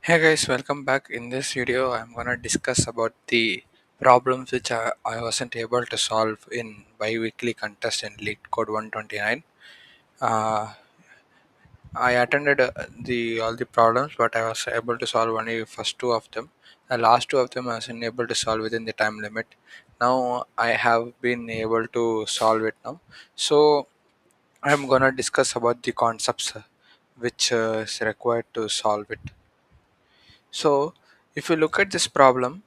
Hey guys, welcome back. In this video, I'm gonna discuss about the problems which I wasn't able to solve in biweekly contest in Leetcode 129. Uh, I attended the all the problems, but I was able to solve only first two of them. The last two of them I wasn't able to solve within the time limit. Now I have been able to solve it now. So I'm gonna discuss about the concepts which is required to solve it. So if you look at this problem,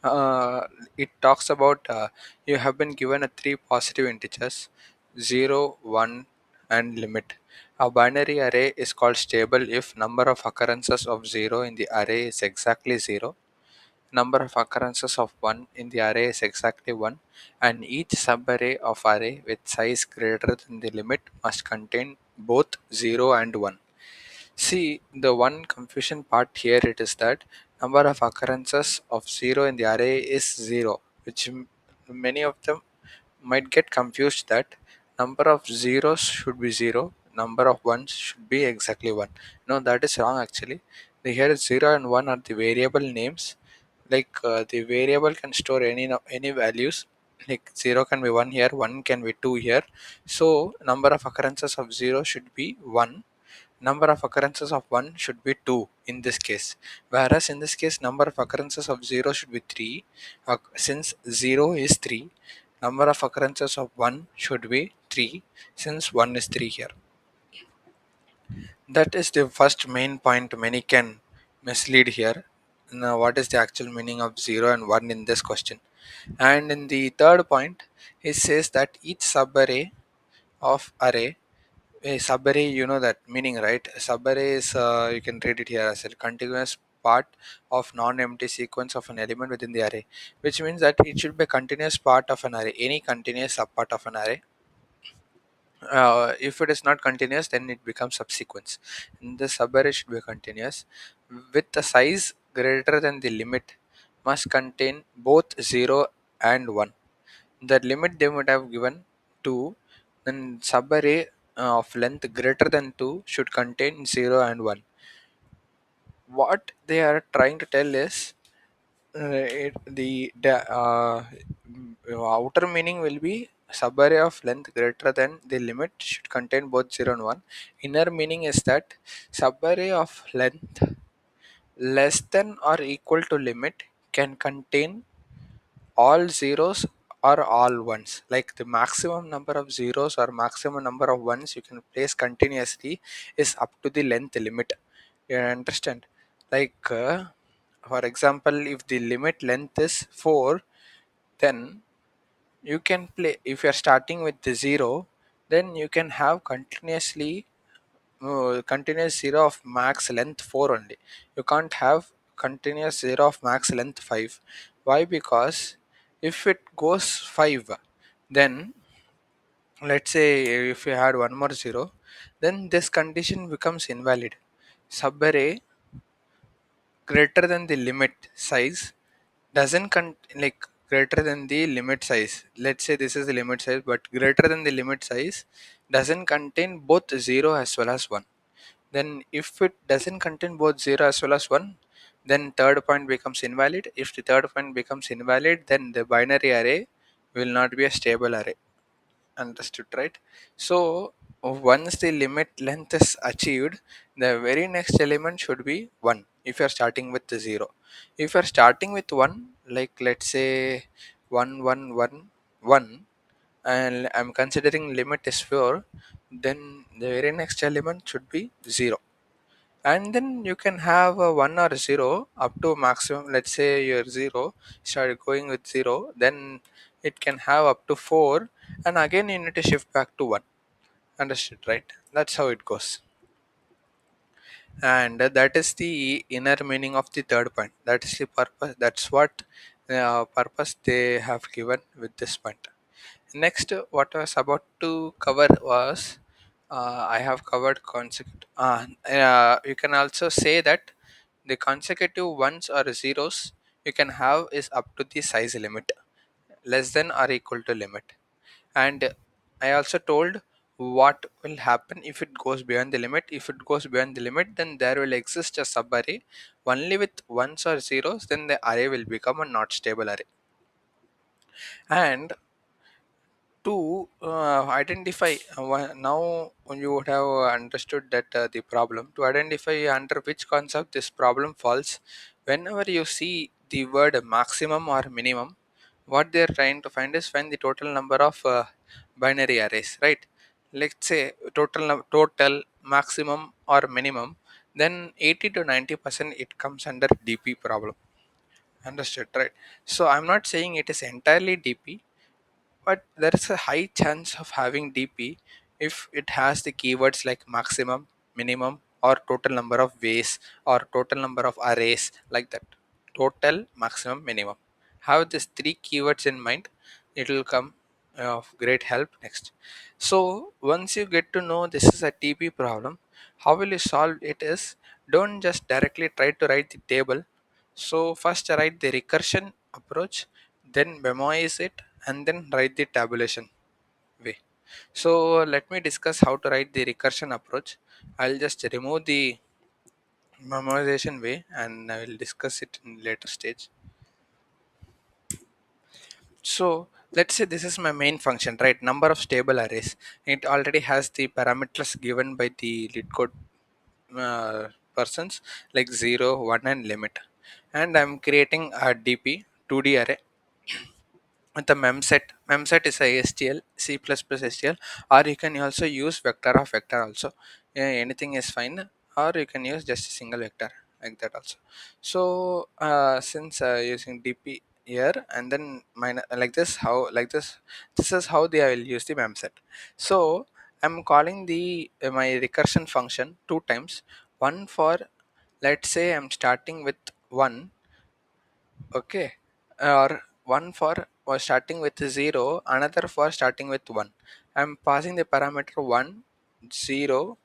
uh, it talks about you have been given a three positive integers 0, 1 and limit. A binary array is called stable if number of occurrences of 0 in the array is exactly 0, number of occurrences of 1 in the array is exactly 1, and each subarray of array with size greater than the limit must contain both 0 and 1. See, the one confusion part here it is that number of occurrences of 0 in the array is 0, which many of them might get confused that number of zeros should be 0, number of ones should be exactly 1. No, that is wrong actually. The here 0 and 1 are the variable names. Like the variable can store any values. Like 0 can be 1 here, 1 can be 2 here. So number of occurrences of 0 should be 1, number of occurrences of 1 should be 2 in this case, whereas in this case number of occurrences of 0 should be 3. Since 0 is 3, number of occurrences of 1 should be 3 since 1 is 3 here. That is the first main point many can mislead here. Now what is the actual meaning of 0 and 1 in this question? And in the third point it says that each subarray of array, a subarray, you know that meaning, right? Subarray is, you can read it here as a continuous part of non-empty sequence of an element within the array, which means that it should be a continuous part of an array, any continuous subpart of an array. If it is not continuous, then it becomes subsequence. And the subarray should be continuous with the size greater than the limit must contain both 0 and 1. The limit they would have given 2, then subarray of length greater than 2 should contain 0 and 1. What they are trying to tell is outer meaning will be subarray of length greater than the limit should contain both 0 and 1. Inner meaning is that subarray of length less than or equal to limit can contain all zeros or all ones. Like the maximum number of zeros or maximum number of ones you can place continuously is up to the length limit. You understand? Like for example, if the limit length is 4, then you can play, if you are starting with the 0, then you can have continuous 0 of max length 4 only. You can't have continuous 0 of max length 5. Why? Because if it goes 5, then let's say if you had one more 0, then this condition becomes invalid. Subarray greater than the limit size doesn't like greater than the limit size, let's say this is the limit size, but greater than the limit size doesn't contain both 0 as well as 1. Then if it doesn't contain both 0 as well as 1, then third point becomes invalid. If the third point becomes invalid, then the binary array will not be a stable array. Understood, right? So once the limit length is achieved, the very next element should be 1 if you are starting with the 0. If you are starting with 1, like let's say 1 1 1 1, and I'm considering limit is 4, then the very next element should be 0. And then you can have a 1 or 0 up to maximum. Let's say your 0 started going with 0, then it can have up to 4, and again you need to shift back to 1. Understood, right? That's how it goes. And that is the inner meaning of the third point. That is the purpose. That's what purpose they have given with this point. Next, what I was about to cover was, I have covered consecutive. You can also say that the consecutive ones or zeros you can have is up to the size limit, less than or equal to limit. And I also told what will happen if it goes beyond the limit. If it goes beyond the limit, then there will exist a subarray only with ones or zeros, then the array will become a not stable array. And to identify now you would have understood that the problem, to identify under which concept this problem falls, whenever you see the word maximum or minimum, what they are trying to find is find the total number of binary arrays, right? Let's say total maximum or minimum, then 80 to 90% it comes under DP problem. Understood, right? So I'm not saying it is entirely DP, but there is a high chance of having DP if it has the keywords like maximum, minimum, or total number of ways, or total number of arrays, like that. Total, maximum, minimum. Have these three keywords in mind, it will come of great help next. So once you get to know this is a TP problem, how will you solve it is, don't just directly try to write the table. So first write the recursion approach, then memorize it, and then write the tabulation way. So let me discuss how to write the recursion approach. I'll just remove the memorization way and I will discuss it in later stage. So let's say this is my main function, right? Number of stable arrays. It already has the parameters given by the Leetcode persons like 0, 1 and limit. And I'm creating a DP 2D array with the memset. Memset is a STL, C++ STL, or you can also use vector of vector also. Anything is fine, or you can use just a single vector like that also. So since using DP here and then like this, how like this is how I will use the memset. So I'm calling the my recursion function two times. One for, let's say I'm starting with 1, okay, or one for starting with 0, another for starting with 1. I'm passing the parameter 1, 0,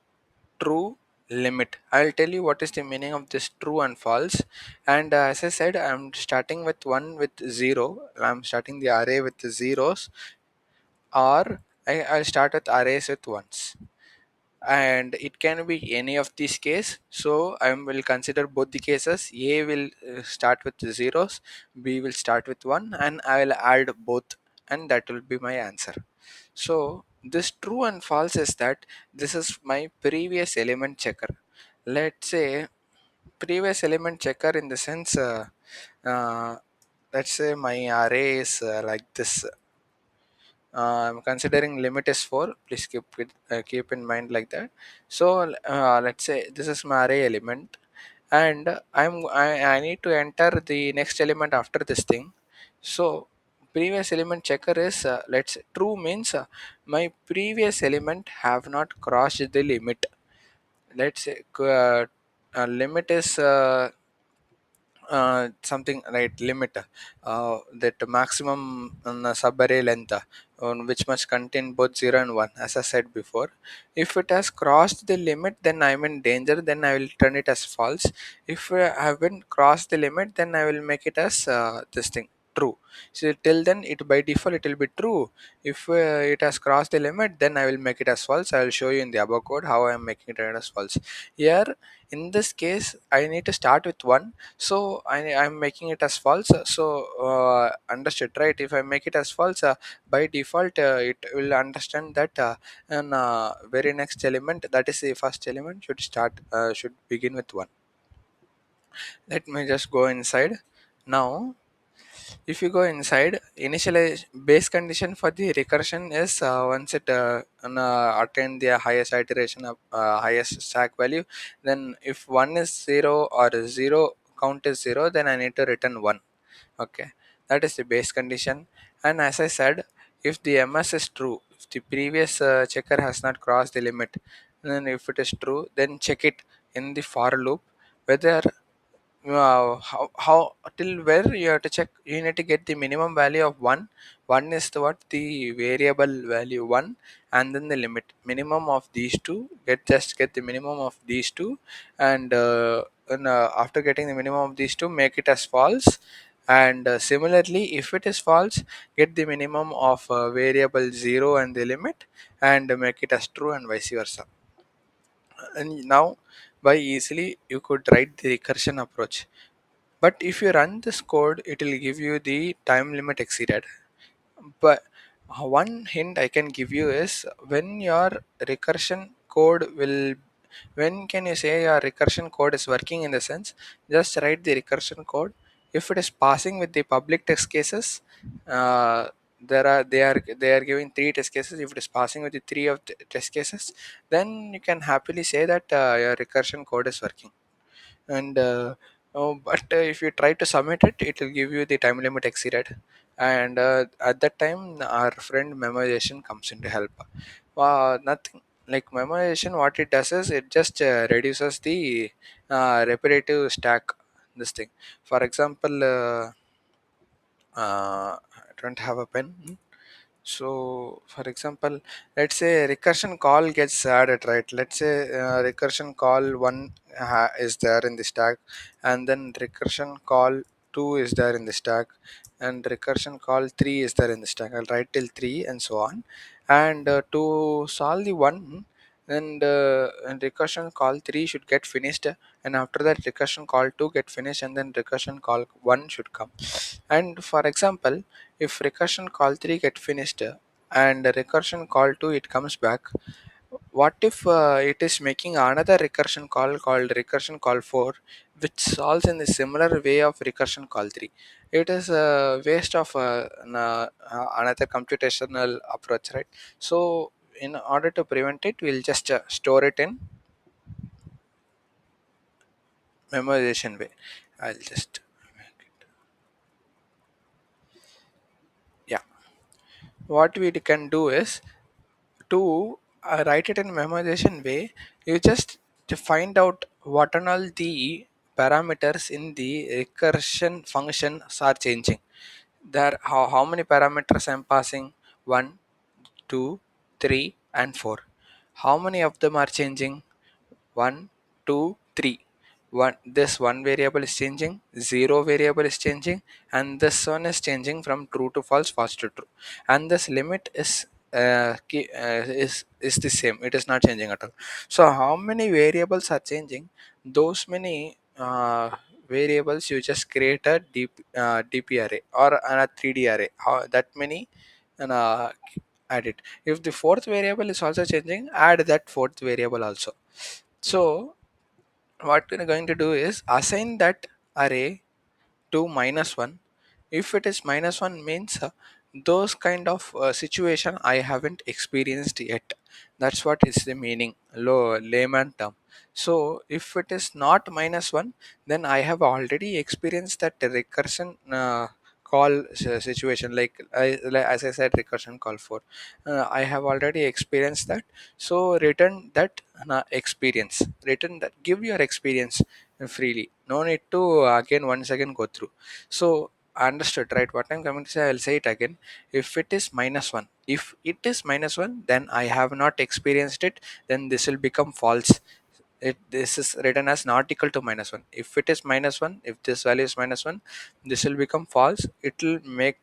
true, limit. I'll tell you what is the meaning of this true and false. And as I said, I'm starting with 1 with 0, I'm starting the array with the zeros, or I'll start with arrays with ones, and it can be any of these case. So I will consider both the cases. A will start with zeros, B will start with 1, and I will add both, and that will be my answer. So this true and false is that this is my previous element checker. Let's say previous element checker in the sense uh, let's say my array is like this. I'm considering limit is 4. Please keep in mind like that. So let's say this is my array element, and I need to enter the next element after this thing. So previous element checker is, let's say true means my previous element have not crossed the limit. Let's say limit is something, right? Limit that maximum subarray length which must contain both 0 and 1, as I said before. If it has crossed the limit, then I'm in danger, then I will turn it as false. If I haven't crossed the limit, then I will make it as this thing, true. So till then it by default it will be true. If it has crossed the limit, then I will make it as false. I will show you in the above code how I am making it as false. Here in this case I need to start with 1, so I'm making it as false. So understood, right? If I make it as false, by default it will understand that and very next element, that is the first element, should begin with 1. Let me just go inside now. If you go inside, initialize base condition for the recursion is once it attain the highest iteration of highest stack value, then if 1 is 0 or 0 count is 0, then I need to return 1. Okay, that is the base condition. And as I said, if the ms is true, if the previous checker has not crossed the limit, then if it is true, then check it in the for loop whether how till where you have to check. You need to get the minimum value of 1. 1 is the what, the variable value 1, and then the limit minimum of these two. Get the minimum of these two, and after getting the minimum of these two, make it as false. And similarly, if it is false, get the minimum of variable 0 and the limit, and make it as true, and vice versa. And now, by easily, you could write the recursion approach. But if you run this code, it will give you the time limit exceeded. But one hint I can give you is, when your recursion code will when can you say your recursion code is working, in the sense, just write the recursion code. If it is passing with the public test cases, uh, they are giving three test cases. If it is passing with the three of the test cases, then you can happily say that your recursion code is working. And but if you try to submit it, it will give you the time limit exceeded. And at that time, our friend memorization comes into help. Nothing like memorization. What it does is, it just reduces the repetitive stack, this thing. For example, I don't have a pen. So, for example, let's say recursion call gets added, right? Let's say recursion call one is there in the stack, and then recursion call two is there in the stack, and recursion call three is there in the stack. I'll write till three and so on. And to solve the one, and recursion call three should get finished, and after that recursion call two get finished, and then recursion call one should come. And for example, if recursion call 3 get finished and recursion call 2 it comes back, what if it is making another recursion call called recursion call 4, which solves in the similar way of recursion call 3? It is a waste of another computational approach, right? So in order to prevent it, we'll just store it in memorization way. I'll just, yeah, what we can do is to write it in memorization way. You just to find out what and all the parameters in the recursion functions are changing. There, how many parameters I'm passing? 1, 2, 3, and 4. How many of them are changing? One, two, three. One, this one variable is changing, zero variable is changing, and this one is changing from true to false, false to true. And this limit is the same. It is not changing at all. So how many variables are changing? Those many variables, you just create a DP array or a 3D array. How that many, and add it. If the fourth variable is also changing, add that fourth variable also. So what we're going to do is assign that array to -1. If it is -1 means those kind of situation I haven't experienced yet. That's what is the meaning, low layman term. So if it is not -1, then I have already experienced that recursion call situation, like as I said, recursion call for. I have already experienced that. So return that experience. Return that. Give your experience freely. No need to again once again go through. So understood, right? What I'm coming to say, I'll say it again. If it is -1, if it is -1, then I have not experienced it. Then this will become false. This is written as not equal to -1. If it is -1, if this value is -1, this will become false. It will make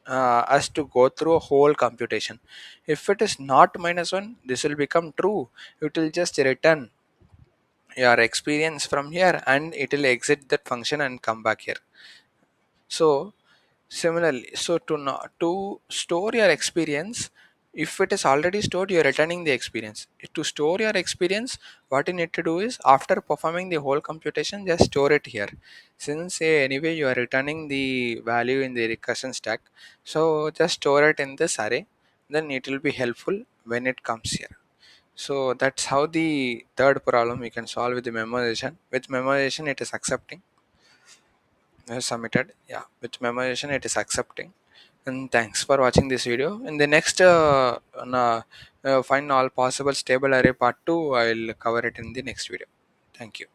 us to go through a whole computation. If it is not -1, this will become true. It will just return your experience from here, and it will exit that function and come back here. So similarly, so to store your experience, if it is already stored, you're returning the experience. To store your experience, what you need to do is, after performing the whole computation, just store it here. Since anyway you are returning the value in the recursion stack, so just store it in this array. Then it will be helpful when it comes here. So that's how the third problem we can solve with the memorization. With memorization, it is accepting. Submitted, yeah, with memorization it is accepting. And thanks for watching this video. In the next find all possible stable array part 2, I'll cover it in the next video. Thank you.